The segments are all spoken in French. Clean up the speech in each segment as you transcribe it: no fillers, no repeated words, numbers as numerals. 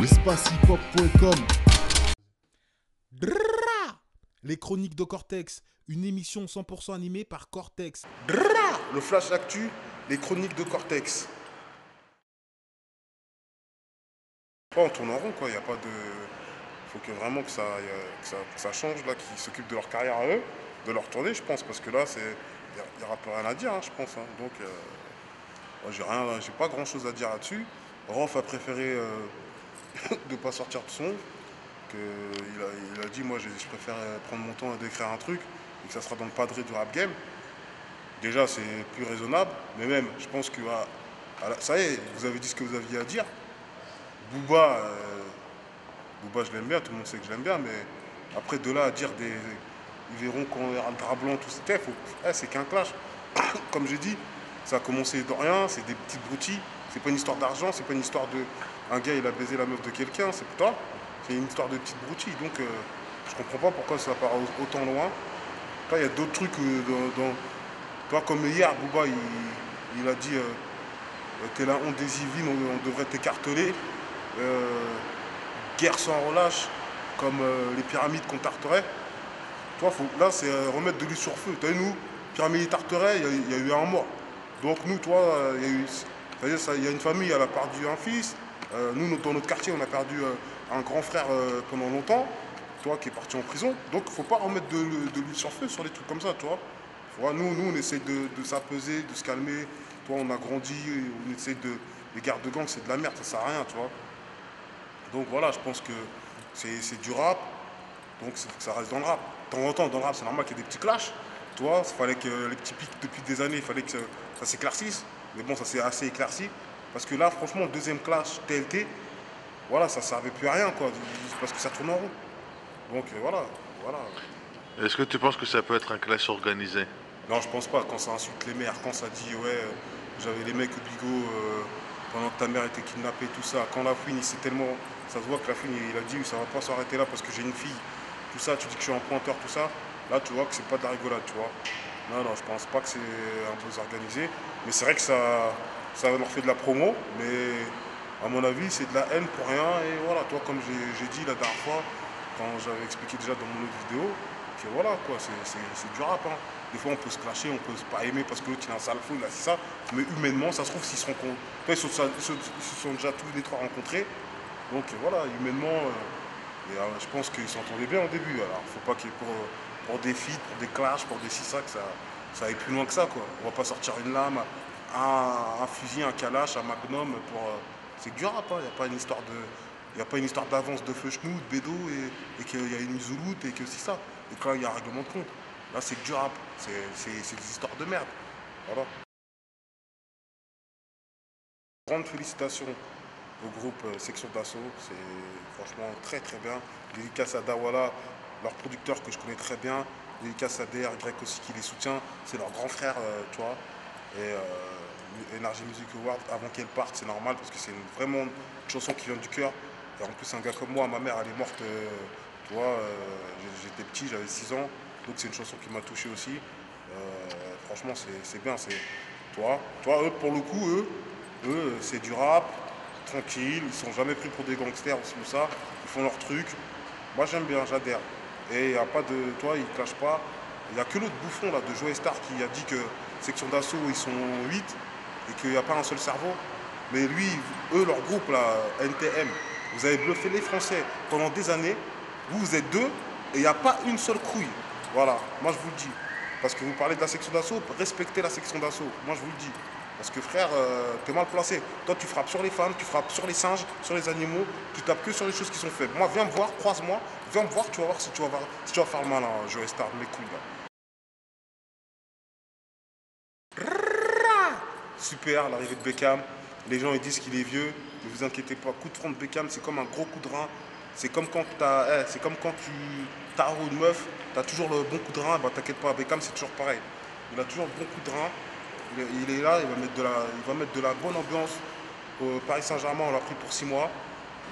Espacehiphop.com. Les chroniques de Cortex, une émission 100% animée par Cortex. Le flash actu, les chroniques de Cortex. On tourne en rond, quoi. Il n'y a pas de. Faut que vraiment que ça change, là, qu'ils s'occupent de leur carrière à eux, de leur tournée, je pense, parce que là, il n'y aura plus rien à dire, hein, je pense. Hein. Donc, moi, j'ai pas grand chose à dire là-dessus. Rof a préféré de pas sortir de son. Il a dit, moi, je préfère prendre mon temps et d'écrire un truc, et que ça sera dans le padré du rap game. Déjà, c'est plus raisonnable, mais même, je pense que ça y est, vous avez dit ce que vous aviez à dire. Booba, Booba, je l'aime bien, tout le monde sait que je l'aime bien, mais après de là à dire des. Ils verront quand on verra le drap blanc, tout ça, c'est qu'un clash. Comme j'ai dit, ça a commencé de rien, c'est des petites broutilles, c'est pas une histoire d'argent, c'est pas une histoire de. Un gars, il a baisé la meuf de quelqu'un, c'est putain, c'est une histoire de petites broutilles. Donc, je comprends pas pourquoi ça part autant loin. Là, il y a d'autres trucs Toi, comme hier, Booba, il a dit t'es la honte des Yvelines, on devrait t'écarteler. Guerre sans relâche, comme les pyramides qu'on tarterait. Toi, là, c'est remettre de l'huile sur feu. T'as vu, nous, pyramide tarterait, il y a eu un mort. Donc, nous, toi, il y a eu. C'est-à-dire, il y a une famille, elle a perdu un fils. Nous, dans notre quartier, on a perdu un grand frère pendant longtemps. Toi, qui est parti en prison. Donc, il ne faut pas remettre de l'huile sur feu sur les trucs comme ça, tu vois. Nous, on essaie de s'apaiser, de se calmer. Toi, on a grandi, on essaie de. Les guerres de gang, c'est de la merde, ça sert à rien, tu vois. Donc voilà, je pense que c'est du rap, donc il faut que ça reste dans le rap. De temps en temps, dans le rap, c'est normal qu'il y ait des petits clashs. Toi, il fallait que les petits pics depuis des années, il fallait que ça s'éclaircisse. Mais bon, ça s'est assez éclairci. Parce que là, franchement, le deuxième clash TLT, voilà, ça servait plus à rien, quoi. Parce que ça tourne en rond. Donc voilà. Est-ce que tu penses que ça peut être un clash organisé? Non, je pense pas. Quand ça insulte les mères, quand ça dit ouais, j'avais les mecs au bigot pendant que ta mère était kidnappée, tout ça. Quand la fouine, c'est tellement. Ça se voit que la fouine, il a dit ça va pas s'arrêter là parce que j'ai une fille. Tout ça, tu dis que je suis un pointeur, tout ça. Là, tu vois que c'est pas de la rigolade, tu vois. Non, je pense pas que c'est un peu organisé. Mais c'est vrai que ça leur fait de la promo. Mais à mon avis, c'est de la haine pour rien. Et voilà, toi, comme j'ai dit la dernière fois, quand j'avais expliqué déjà dans mon autre vidéo, que voilà, quoi, c'est du rap. Hein. Des fois, on peut se clasher, on peut pas aimer parce que l'autre, il a un sale fou, il a ça. Mais humainement, ça se trouve, s'ils se rencontrent. Ils se sont déjà tous les trois rencontrés. Donc voilà, humainement, je pense qu'ils s'entendaient bien au début. Alors, faut pas qu'il y ait pour des feats, pour des clashs, pour des ça, que ça aille plus loin que ça, quoi. On va pas sortir une lame, un fusil, un kalash, un magnum pour. C'est du rap, hein. Il n'y a pas une histoire de. Il n'y a pas une histoire d'avance de feu chenou, de bédo, et qu'il y a une zouloute, et que c'est ça. Et quand il y a un règlement de compte. Là, c'est du rap. C'est des histoires de merde. Voilà. Grande félicitations au groupe Section d'Assaut. C'est franchement très très bien. Dédicace à Dawala, leur producteur que je connais très bien. Dédicace à DR, Grec aussi qui les soutient. C'est leur grand frère, tu vois. Et Energy Music Award, avant qu'elle parte, c'est normal parce que c'est vraiment une chanson qui vient du cœur. Et en plus, un gars comme moi, ma mère, elle est morte, tu vois, j'étais petit, j'avais 6 ans. Donc c'est une chanson qui m'a touché aussi. Franchement, c'est bien. Toi, eux, pour le coup, c'est du rap, tranquille. Ils sont jamais pris pour des gangsters ou ça. Ils font leur truc. Moi, j'aime bien, j'adhère. Et il n'y a pas de. Toi, ils ne clashent pas. Il n'y a que l'autre bouffon là, de Joey Star qui a dit que section d'assaut, ils sont 8 et qu'il n'y a pas un seul cerveau. Mais lui, eux, leur groupe, là, NTM, vous avez bluffé les Français pendant des années. Vous êtes deux et il n'y a pas une seule couille. Voilà, moi je vous le dis. Parce que vous parlez de la section d'assaut, respectez la section d'assaut. Moi je vous le dis. Parce que frère, t'es mal placé. Toi tu frappes sur les femmes, tu frappes sur les singes, sur les animaux, tu tapes que sur les choses qui sont faibles. Moi viens me voir, croise-moi, viens me voir, tu vas voir si tu vas faire le malin, Joey Star, mes couilles là. Super, l'arrivée de Beckham. Les gens ils disent qu'il est vieux. Ne vous inquiétez pas, coup de front de Beckham, c'est comme un gros coup de rein. C'est comme quand tu tarots une meuf, t'as toujours le bon coup de rein, bah t'inquiète pas, Beckham c'est toujours pareil. Il a toujours le bon coup de rein. Il est là, il va mettre de la bonne ambiance. Au Paris Saint-Germain, on l'a pris pour 6 mois.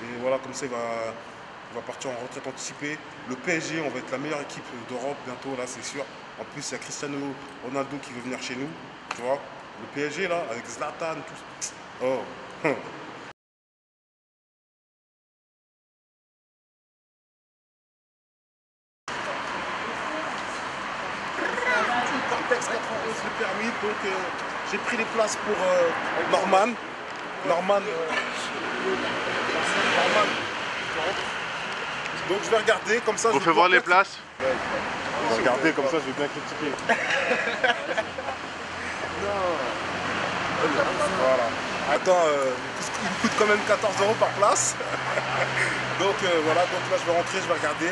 Et voilà, comme ça, il va partir en retraite anticipée. Le PSG, on va être la meilleure équipe d'Europe bientôt, là, c'est sûr. En plus, il y a Cristiano Ronaldo qui veut venir chez nous, tu vois. Le PSG, là, avec Zlatan, tout. Oh, permis, donc j'ai pris les places pour Norman. Norman. Donc je vais regarder comme ça. Vous faites voir les places? Je vais regarder comme ça, je vais bien critiquer. Voilà. Attends, il coûte quand même 14 € par place. Donc voilà, donc là je vais rentrer, je vais regarder.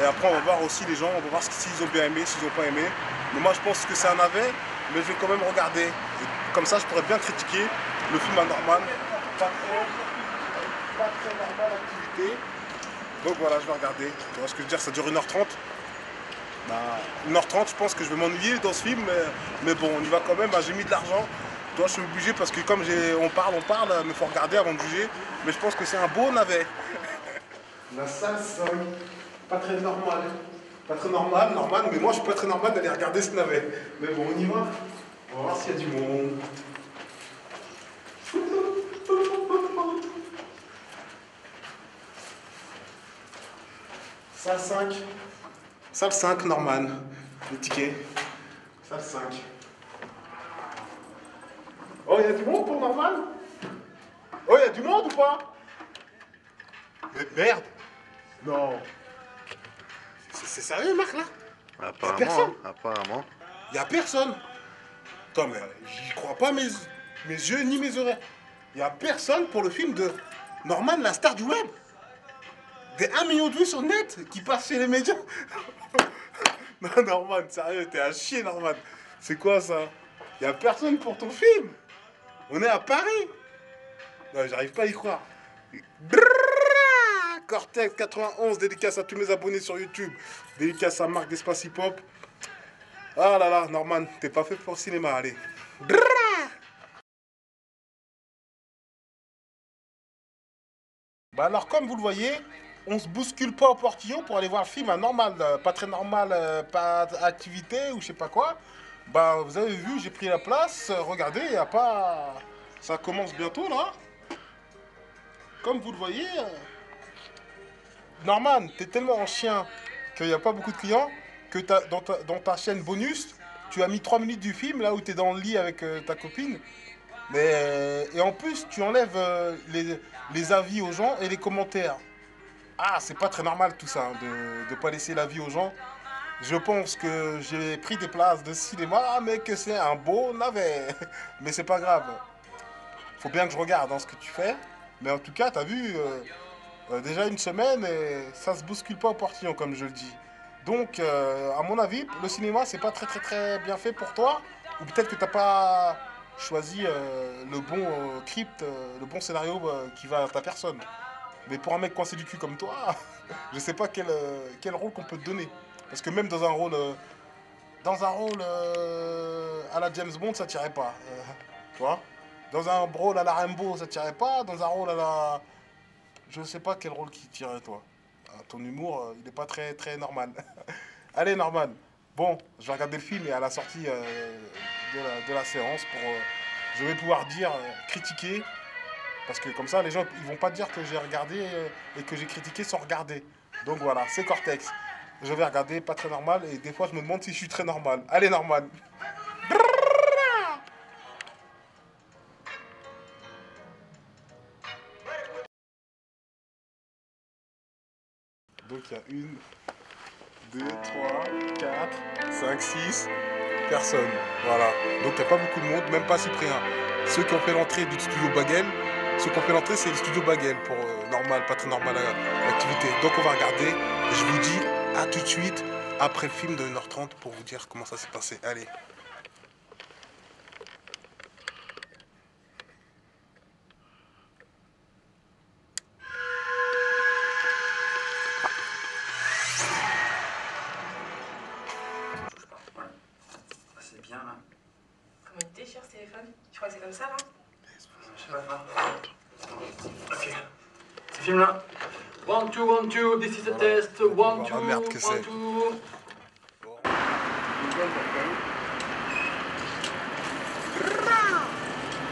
Et après on va voir aussi les gens, on va voir s'ils ont bien aimé, s'ils n'ont pas aimé. Mais moi je pense que c'est un navet, mais je vais quand même regarder. Et comme ça je pourrais bien critiquer le film à Norman. Pas très normal l'activité. Donc voilà, je vais regarder. Tu vois ce que je veux dire, ça dure 1h30. Bah, 1h30, je pense que je vais m'ennuyer dans ce film, mais bon, on y va quand même. Bah, j'ai mis de l'argent. Toi, je suis obligé parce que comme on parle, mais il faut regarder avant de juger. Mais je pense que c'est un beau navet. La salle 5, pas très normal. Pas très normal, mais moi je suis pas très normal d'aller regarder ce navet. Mais bon, on y va. On va voir s'il y a du monde. Salle 5. Salle 5, Norman. Les tickets. Salle 5. Oh, il y a du monde pour Norman? Oh, il y a du monde ou pas? Merde. Non. C'est sérieux, Marc, là? Apparemment, apparemment. Il n'y a personne. Attends, mais j'y crois pas mes yeux ni mes oreilles. Il n'y a personne pour le film de Norman, la star du web. Des 1 million de vues sur net qui passent chez les médias. Non, Norman, sérieux, t'es à chier, Norman. C'est quoi ça? Il n'y a personne pour ton film. On est à Paris. Non, j'arrive pas à y croire. Cortex 91, dédicace à tous mes abonnés sur YouTube. Dédicace à Marc d'Espace Hip Hop. Ah là là, Norman, t'es pas fait pour le cinéma, allez. Bah alors, comme vous le voyez, on se bouscule pas au portillon pour aller voir le film à normal, pas très normal, pas activité ou je sais pas quoi. Bah vous avez vu, j'ai pris la place, regardez, y a pas... Ça commence bientôt là. Comme vous le voyez, Norman, t'es tellement en chien qu'il n'y a pas beaucoup de clients que dans ta chaîne bonus, tu as mis 3 minutes du film là où t'es dans le lit avec ta copine. Mais, et en plus, tu enlèves les avis aux gens et les commentaires. Ah, c'est pas très normal tout ça, hein, de ne pas laisser l'avis aux gens. Je pense que j'ai pris des places de cinéma, mais que c'est un beau navet. Mais c'est pas grave. Faut bien que je regarde hein, ce que tu fais. Mais en tout cas, t'as vu, déjà une semaine et ça se bouscule pas au portillon, comme je le dis. Donc, à mon avis, le cinéma, c'est pas très bien fait pour toi. Ou peut-être que t'as pas choisi le bon script, le bon scénario qui va à ta personne. Mais pour un mec coincé du cul comme toi, je sais pas quel rôle qu'on peut te donner. Parce que même dans un rôle à la James Bond, ça tirait pas. Tu vois? Dans un rôle à la Rambo, ça tirait pas. Dans un rôle à la... Je sais pas quel rôle qui tirait, toi. Ton humour, il est pas très normal. Allez, Norman. Bon, je vais regarder le film et à la sortie de la séance, je vais pouvoir dire, critiquer. Parce que comme ça, les gens ils vont pas dire que j'ai regardé et que j'ai critiqué sans regarder. Donc voilà, c'est Cortex. Je vais regarder, pas très normal, et des fois je me demande si je suis très normal. Allez, Norman. Donc il y a 1, 2, 3, 4, 5, 6 personnes. Voilà. Donc il n'y a pas beaucoup de monde, même pas Cyprien. Ceux qui ont fait l'entrée du studio Bagel, ceux qui ont fait l'entrée, c'est le studio Bagel pour normal, pas très normal l'activité. Donc on va regarder. Et je vous dis à tout de suite après le film de 1h30 pour vous dire comment ça s'est passé. Allez. C'est bien là. Comment il déchire ce téléphone? Je crois que c'est comme ça là? Je sais pas. Ok. C'est film là. 1, 2, 1, 2, this is a test. 1, 2, 1, 2.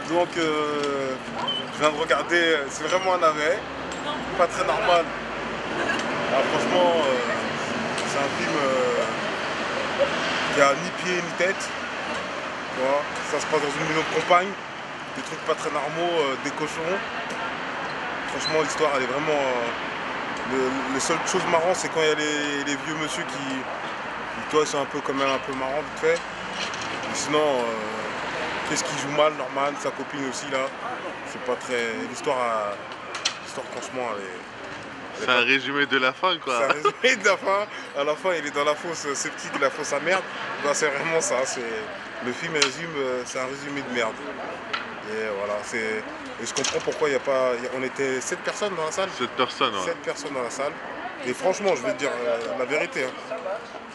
Donc, je viens de regarder, c'est vraiment un navet, pas très normal. Alors, franchement, c'est un film qui a ni pied ni tête. Tu vois, ça se passe dans une maison de campagne, des trucs pas très normaux, des cochons. Franchement, l'histoire, elle est vraiment... les seules choses marrantes, c'est quand il y a les vieux monsieur qui toi, c'est un peu quand même un peu marrant, vite fait. Mais sinon, qu'est-ce qui joue mal, Norman, sa copine aussi, là. C'est pas très... L'histoire, franchement, elle est... C'est un résumé de la fin, quoi. C'est un résumé de la fin. À la fin, il est dans la fosse sceptique, la fosse à merde. Ben, c'est vraiment ça. Le film résume, c'est un résumé de merde. Et voilà, et je comprends pourquoi il n'y a pas... On était 7 personnes dans la salle. 7 personnes, ouais. 7 personnes dans la salle. Et franchement, je vais te dire la vérité. Hein.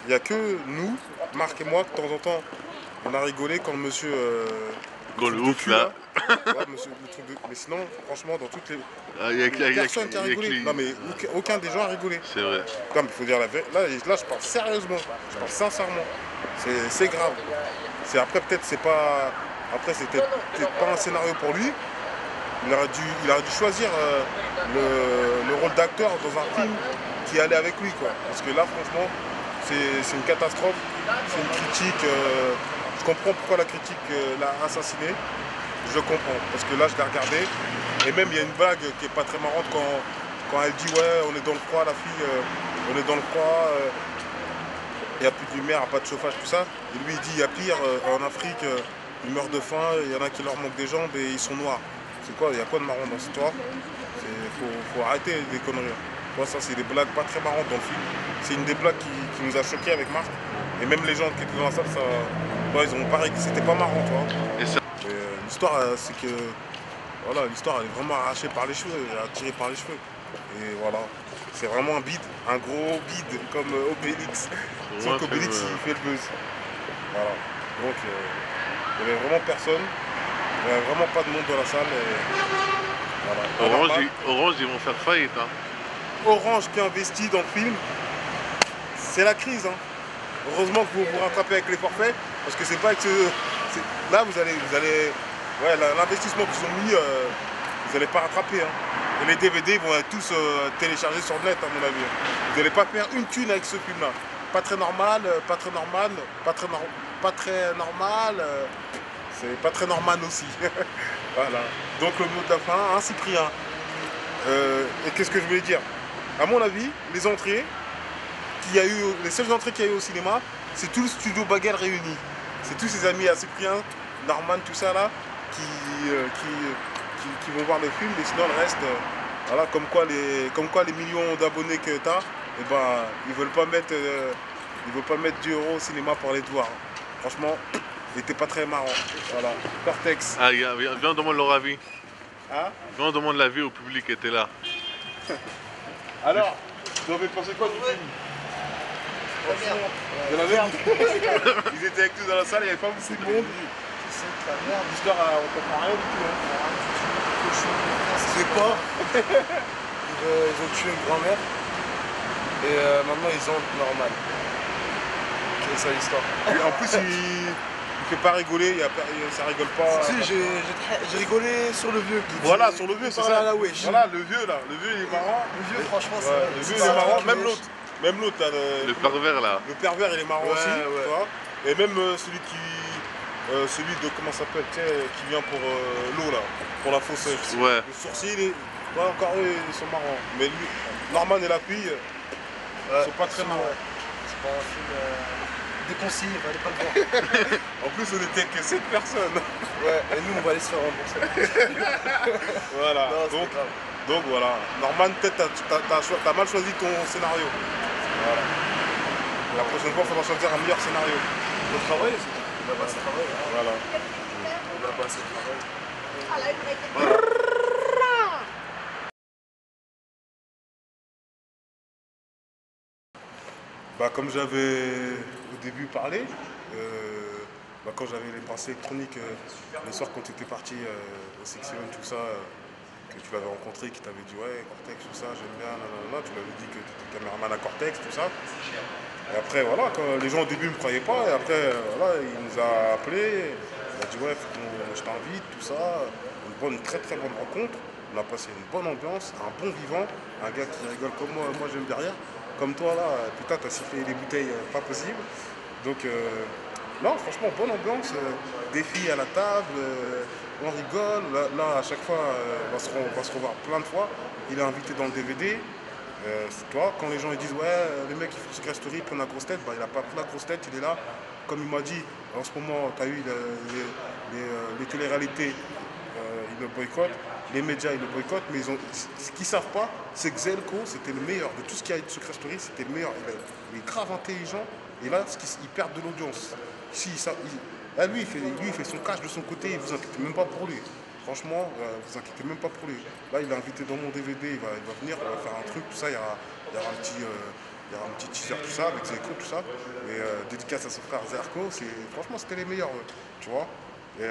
Il n'y a que nous, Marc et moi, de temps en temps, on a rigolé quand monsieur... Quand le ouf, là. Ouais, monsieur, le truc de... Mais sinon, franchement, dans toutes les... personne qui a rigolé. Non, mais aucun des gens a rigolé. C'est vrai. Non, mais il faut dire la vérité. Là, je parle sérieusement. Je parle sincèrement. C'est grave. Après, peut-être, c'est pas... Après, c'était pas un scénario pour lui. Il aurait dû choisir le rôle d'acteur dans un film qui allait avec lui, quoi. Parce que là, franchement, c'est une catastrophe. C'est une critique... je comprends pourquoi la critique l'a assassiné. Je comprends. Parce que là, je l'ai regardé. Et même, il y a une blague qui est pas très marrante quand elle dit « Ouais, on est dans le froid, la fille. On est dans le froid. Il n'y a plus de lumière, pas de chauffage, tout ça. » Et lui, il dit « Il y a pire. En Afrique, ils meurent de faim. Il y en a qui leur manquent des jambes et ils sont noirs. » C'est quoi? Il y a quoi de marrant dans cette histoire? Faut arrêter les conneries. Moi, ça, c'est des blagues pas très marrantes dans le film. C'est une des blagues qui nous a choqués avec Marc. Et même les gens qui étaient dans la salle, ça, ouais, ils ont pareil, c'était pas marrant, tu vois. L'histoire, c'est que voilà, l'histoire, elle est vraiment arrachée par les cheveux, attirée par les cheveux. Et voilà, c'est vraiment un bide, un gros bide comme Obélix. Sauf qu'Obélix, il fait le buzz. Voilà. Donc, il n'y avait vraiment personne. Il n'y avait vraiment pas de monde dans la salle. Et voilà. Orange, ils vont faire faillite. Hein. Orange qui investit dans le film, c'est la crise. Hein. Heureusement que vous vous rattrapez avec les forfaits, parce que c'est pas avec ce... Là, vous allez ouais, l'investissement qu'ils ont mis, vous n'allez pas rattraper. Hein. Et les DVD vont être tous téléchargés sur le net, à mon avis. Vous n'allez pas faire une thune avec ce film-là. Pas très normal, pas très normal, pas très normal. C'est pas très normal aussi. Voilà. Donc le mot de la fin, hein, Cyprien. Et qu'est-ce que je voulais dire? À mon avis, les entrées qu'il y a eu, les seules entrées qu'il y a eu au cinéma, c'est tout le studio Bagel réuni. C'est tous ses amis à Cyprien, Norman, tout ça là, qui vont voir le film. Et sinon le reste, voilà, comme quoi les millions d'abonnés que tu as, eh ben, ils veulent pas mettre 10 € au cinéma pour aller te voir. Franchement, il était pas très marrant. Voilà. Cortex. Ah, viens, on demande leur avis. Hein? Viens, on demande l'avis au public qui était là. Alors, vous avez pensé quoi du film? De la merde. Ils étaient avec nous dans la salle, il n'y avait pas beaucoup de monde. C'est de la merde. L'histoire, on comprend rien du tout. Hein. C'est pas. Ils ont tué une grand-mère. Et maintenant ils ont normal. C'est ça l'histoire. En plus, il fait pas rigoler, ça rigole pas. Si, j'ai rigolé sur le vieux. Voilà, sur le vieux, c'est ça. Là, ouais, voilà, le vieux là. Le vieux, il est marrant. Le vieux, franchement, ouais, le vieux, il est marrant. Même l'autre. Même l'autre, le pervers là. Le pervers, il est marrant aussi. Ouais. Tu vois. Et même celui de, comment ça s'appelle, qui vient pour l'eau là, pour la fosse. Ouais. Le sourcil, ouais, encore eux, ils sont marrants. Mais lui, Norman et la fille, ils sont pas très marrants. C'est pas un film déconseillé, allez pas le voir. En plus, on était que 7 personnes. Ouais, et nous, on va aller se faire rembourser. Voilà. Non, donc voilà. Norman, peut-être t'as mal choisi ton scénario. Voilà. La prochaine fois, il faudra choisir un meilleur scénario. Il faut travailler, il a pas assez travail. Voilà. Il a pas assez travail. Bah, comme j'avais au début parlé, quand j'avais les pensées chroniques, le soir quand tu étais parti au Section, tout ça, que tu l'avais rencontré, qui t'avait dit ouais, Cortex, tout ça, j'aime bien, nanana, tu l'avais dit que tu étais caméraman à Cortex, tout ça. Et après, voilà, quand les gens au début ne me croyaient pas, et après, voilà, il nous a appelés, il a dit ouais, je t'invite, tout ça, une très très bonne rencontre. On a passé une bonne ambiance, un bon vivant, un gars qui rigole comme moi j'aime derrière. Comme toi là, putain, t'as sifflé les bouteilles, pas possible. Donc Non, franchement, bonne ambiance. Des filles à la table, on rigole. Là, à chaque fois, on va se revoir plein de fois. Il est invité dans le DVD. Tu vois, quand les gens ils disent ouais, le mec il fait une secret story, il prend la grosse tête, bah, il a pas pris la grosse tête, il est là. Comme il m'a dit, en ce moment, tu as eu les téléréalités, ils le boycottent, les médias ils le boycottent, mais ce qu'ils savent pas, c'est que Zelko c'était le meilleur. De tout ce qu'il y a eu de secret story, c'était le meilleur. Il est grave intelligent, et là, il perd de l'audience. Là, lui, il fait son cash de son côté, il vous inquiétez même pas pour lui. Franchement, vous inquiétez même pas pour lui. Là, il est invité dans mon DVD, il va venir, on va faire un truc, tout ça, il y aura un petit teaser, tout ça, avec Zeko, tout ça. Et dédicace à son frère Zerko, franchement, c'était les meilleurs, tu vois. Et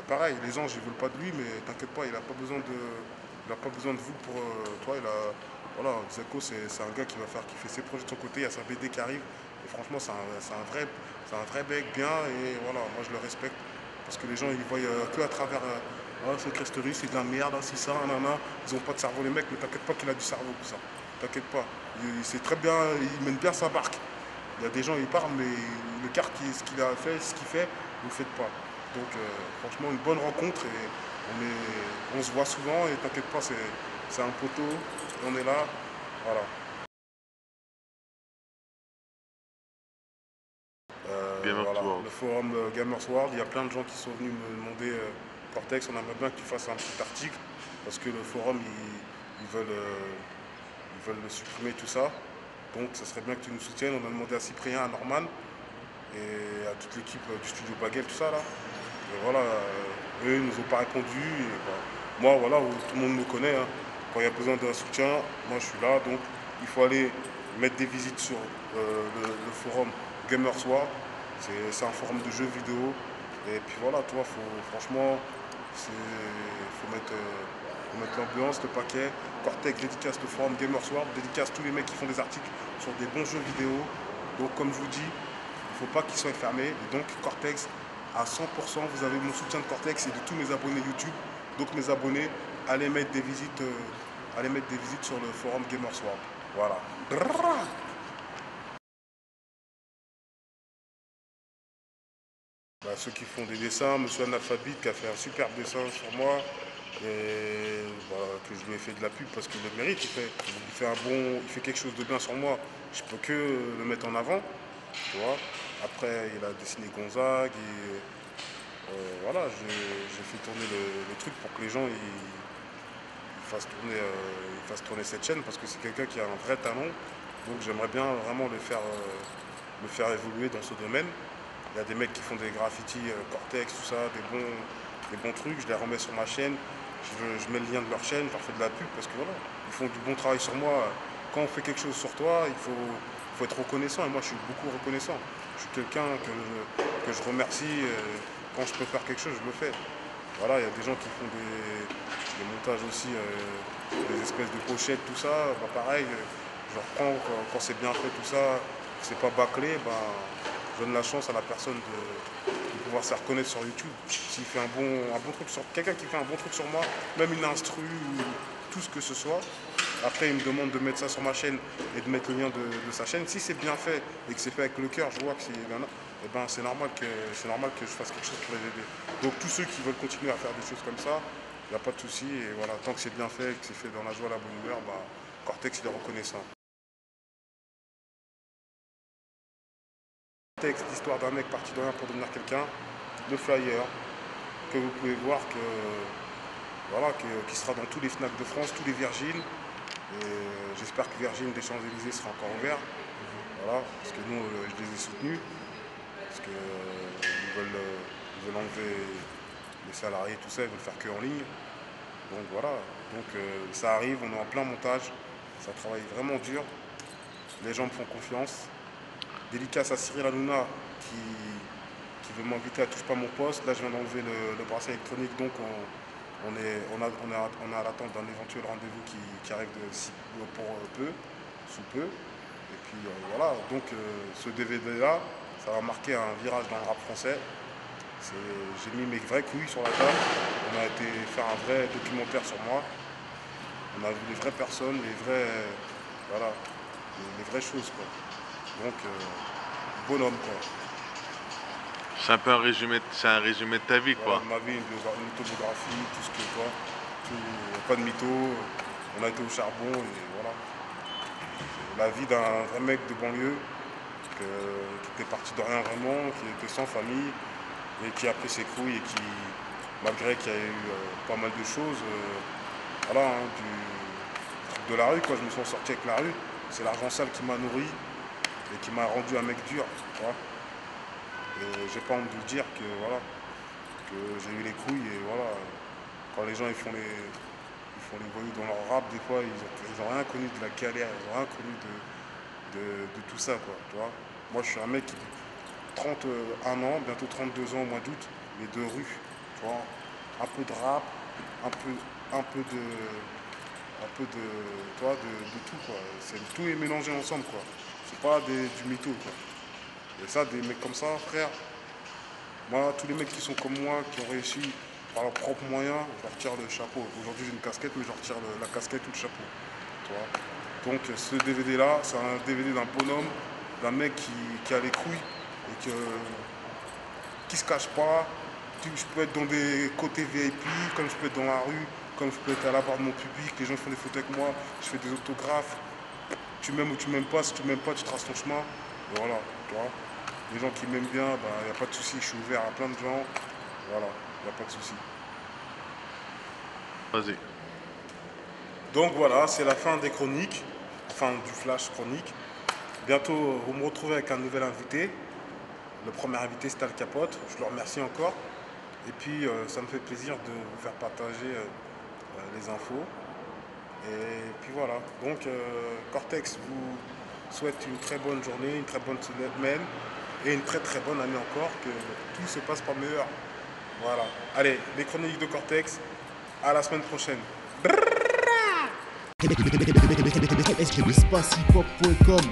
pareil, les gens, ils veulent pas de lui, mais t'inquiète pas, il a pas besoin de vous pour toi. Voilà, Zeko, c'est un gars qui fait ses projets de son côté, il y a sa BD qui arrive. Et franchement, c'est un vrai mec bien, et voilà, moi je le respecte. Parce que les gens, ils voient que à travers ce Cresterie, c'est de la merde, c'est ça, nanana. Ils ont pas de cerveau, les mecs, mais t'inquiète pas qu'il a du cerveau, tout ça. T'inquiète pas. Il sait très bien, il mène bien sa barque. Il y a des gens, ils parlent, mais le quart, ce qu'il a fait, ce qu'il fait, vous ne le faites pas. Donc, franchement, une bonne rencontre, et on se voit souvent, et t'inquiète pas, c'est un poteau, on est là, voilà. Voilà, le forum Gamers World, il y a plein de gens qui sont venus me demander Cortex, on aimerait bien que tu fasses un petit article, parce que le forum, ils veulent le supprimer, tout ça. Donc ça serait bien que tu nous soutiennes. On a demandé à Cyprien, à Norman, et à toute l'équipe du studio Baguette, tout ça là. Et voilà, eux ils nous ont pas répondu. Et, bah, moi voilà, tout le monde me connaît, hein. Quand il y a besoin d'un soutien, moi je suis là. Donc il faut aller mettre des visites sur le forum Gamers World. C'est un forum de jeux vidéo. Et puis voilà, toi, franchement, faut mettre l'ambiance, le paquet. Cortex dédicace le forum Gamers World, dédicace tous les mecs qui font des articles sur des bons jeux vidéo. Donc comme je vous dis, il ne faut pas qu'ils soient fermés. Et donc Cortex, à 100%, vous avez mon soutien de Cortex et de tous mes abonnés YouTube. Donc mes abonnés, allez mettre des visites sur le forum Gamers World. Voilà. Bah, ceux qui font des dessins, monsieur Analphabet qui a fait un superbe dessin sur moi, et voilà, que je lui ai fait de la pub parce qu'il le mérite, il fait quelque chose de bien sur moi, je peux que le mettre en avant, tu vois. Après il a dessiné Gonzague, et voilà, j'ai fait tourner le truc pour que les gens ils fassent tourner cette chaîne, parce que c'est quelqu'un qui a un vrai talent, donc j'aimerais bien vraiment le faire évoluer dans ce domaine. Il y a des mecs qui font des graffitis Cortex, tout ça, des bons trucs, je les remets sur ma chaîne, je mets le lien de leur chaîne, je leur fais de la pub, parce que voilà, ils font du bon travail sur moi. Quand on fait quelque chose sur toi, il faut être reconnaissant, et moi je suis beaucoup reconnaissant. Je suis quelqu'un que je remercie, quand je peux faire quelque chose, je le fais. Voilà, il y a des gens qui font des montages aussi, des espèces de pochettes, tout ça, bah pareil, je reprends quand c'est bien fait, tout ça, c'est pas bâclé, bah, je donne la chance à la personne de pouvoir se reconnaître sur YouTube. S'il fait un bon truc sur quelqu'un qui fait un bon truc sur moi, même une instru ou tout ce que ce soit, après il me demande de mettre ça sur ma chaîne et de mettre le lien de sa chaîne. Si c'est bien fait et que c'est fait avec le cœur, je vois que et ben c'est normal que je fasse quelque chose pour les aider. Donc tous ceux qui veulent continuer à faire des choses comme ça, il n'y a pas de souci, et voilà, tant que c'est bien fait et que c'est fait dans la joie, la bonne humeur, bah, Cortex il est reconnaissant. Texte, l'histoire d'un mec parti de rien pour devenir quelqu'un, le flyer, que vous pouvez voir voilà, qui sera dans tous les Fnac de France, tous les Virgines. Et j'espère que Virgin des Champs-Élysées sera encore ouvert. Voilà, parce que nous, je les ai soutenus, parce qu'ils veulent enlever les salariés, tout ça, ils veulent faire que en ligne. Donc voilà, ça arrive, on est en plein montage, ça travaille vraiment dur, les gens me font confiance. Dédicace à Cyril Hanouna qui veut m'inviter à Touche pas mon poste. Là je viens d'enlever le bracelet électronique, donc on est à l'attente d'un éventuel rendez-vous qui arrive sous peu. Et puis voilà, donc ce DVD là, ça va marquer un virage dans le rap français. J'ai mis mes vraies couilles sur la table. On a été faire un vrai documentaire sur moi. On a vu les vraies personnes, voilà, les vraies choses quoi. Donc bonhomme quoi. C'est un peu un résumé de ta vie, Voilà, quoi. ma vie, une autobiographie, tout ce que quoi. Pas de mytho, on a été au charbon et voilà. La vie d'un vrai mec de banlieue qui était parti de rien vraiment, qui était sans famille et qui a pris ses couilles et qui, malgré qu'il y a eu pas mal de choses, voilà, hein, du truc de la rue, quoi. Je me suis sorti avec la rue. C'est l'argent sale qui m'a nourri et qui m'a rendu un mec dur, tu vois. Et j'ai pas honte de le dire que voilà, que j'ai eu les couilles et voilà. Quand les gens ils font les voyous dans leur rap, des fois ils ont rien connu de la galère, ils ont rien connu de tout ça, quoi, tu vois. Moi je suis un mec qui 31 ans, bientôt 32 ans au mois d'août, mais de rue, tu vois. Un peu de rap, un peu de tu vois, de tout, quoi. Tout est mélangé ensemble, quoi. C'est pas du mytho, quoi. Et ça, des mecs comme ça, frère, moi, tous les mecs qui sont comme moi, qui ont réussi par leurs propres moyens, je leur tire le chapeau. Aujourd'hui, j'ai une casquette, mais je leur tire la casquette ou le chapeau. Tu vois. Donc, ce DVD-là, c'est un DVD d'un bonhomme, d'un mec qui a les couilles et qui se cache pas. Je peux être dans des côtés VIP, comme je peux être dans la rue, comme je peux être à la barre de mon public, les gens font des photos avec moi, je fais des autographes. Tu m'aimes ou tu m'aimes pas, si tu m'aimes pas, tu traces ton chemin. Et voilà, tu vois. Les gens qui m'aiment bien, il n'y a pas de souci, je suis ouvert à plein de gens. Voilà, il n'y a pas de souci. Vas-y. Donc voilà, c'est la fin des chroniques, fin du flash chronique. Bientôt, vous me retrouvez avec un nouvel invité. Le premier invité, c'était Al Capote. Je le remercie encore. Et puis, ça me fait plaisir de vous faire partager les infos. Et puis voilà. Donc, Cortex vous souhaite une très bonne journée, une très bonne semaine et une très très bonne année encore. Que tout se passe par meilleur. Voilà. Allez, les chroniques de Cortex. À la semaine prochaine. Espace hiphop.com